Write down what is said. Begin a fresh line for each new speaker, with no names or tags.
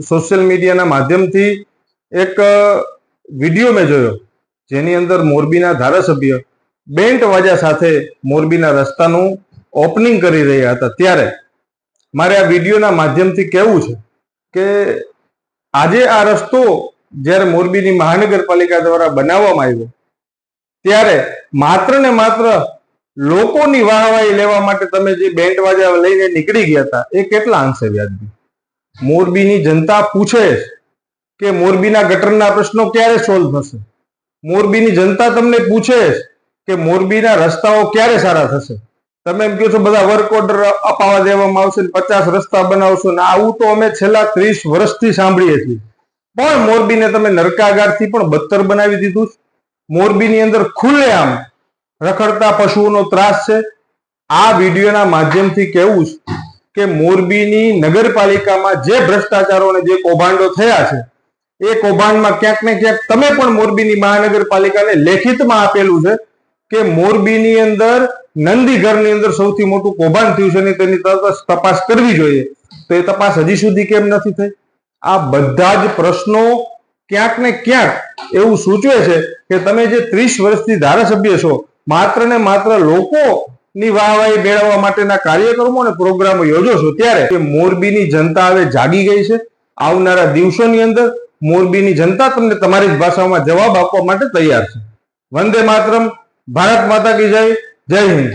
Social મીડિયાના માધ્યમથી એક વિડીયો મેં જોયો, જેની અંદર મોરબીના ધારાસભ્ય બેન્ડ વાજા સાથે મોરબીના રસ્તાનું ઓપનિંગ કરી રહ્યા હતા. ત્યારે મારે આ વિડીયોના માધ્યમથી કહેવું છે કે આજે આ રસ્તો જ્યારે મોરબીની મહાનગરપાલિકા દ્વારા બનાવવામાં આવ્યો, ત્યારે માત્ર ને માત્ર લોકોની વાહવાહી લેવા માટે તમે જે બેન્ડ વાજા લઈને નીકળી ગયા હતા, એ કેટલા અંશે વ્યાજબી? મોરબીની જનતા પૂછે કે મોરબીના ગટરના પ્રશ્નો ક્યારે સોલ્વ થશે? મોરબીની જનતા તમને પૂછે કે મોરબીના રસ્તાઓ ક્યારે સારા થશે? તમે એમ કહો છો બધા વર્ક ઓર્ડર અપાવવા દેવામાં આવશે, 50 રસ્તા બનાવશો ને, આવું તો અમે છેલ્લા 30 વર્ષથી સાંભળીએ છીએ. પણ મોરબીને તમે નરકાગારથી પણ બદતર બનાવી દીધું. મોરબીની અંદર ખુલ્લેઆમ રખડતા પશુઓનો ત્રાસ છે. આ વિડીયોના માધ્યમથી કહેવું છે કે મોરબીની નગરપાલિકામાં જે ભ્રષ્ટાચારો અને જે કૌભાંડો થયા છે, એ કૌભાંડમાં ક્યાંક ને ક્યાંક તમે પણ મોરબીની મહાનગરપાલિકાને લેખિતમાં આપેલું છે કે મોરબીની અંદર નંદીઘરની અંદર સૌથી મોટું કૌભાંડ થયું છે ને તેની તપાસ કરવી જોઈએ. તો એ તપાસ હજી સુધી કેમ નથી થઈ? આ બધા જ પ્રશ્નો ક્યાંક ને ક્યાંક એવું સૂચવે છે કે તમે જે 30 વર્ષથી ધારાસભ્ય છો, માત્ર ને માત્ર લોકોની વાહવાહી મેળવવા માટેના કાર્યક્રમો અને પ્રોગ્રામો યોજો છો. ત્યારે મોરબીની જનતા હવે જાગી ગઈ છે. આવનારા દિવસોની અંદર મોરબીની જનતા તમને તમારી જ ભાષામાં જવાબ આપવા માટે તૈયાર છે. વંદે માતરમ. ભારત માતા કી જય. જય હિન્દ.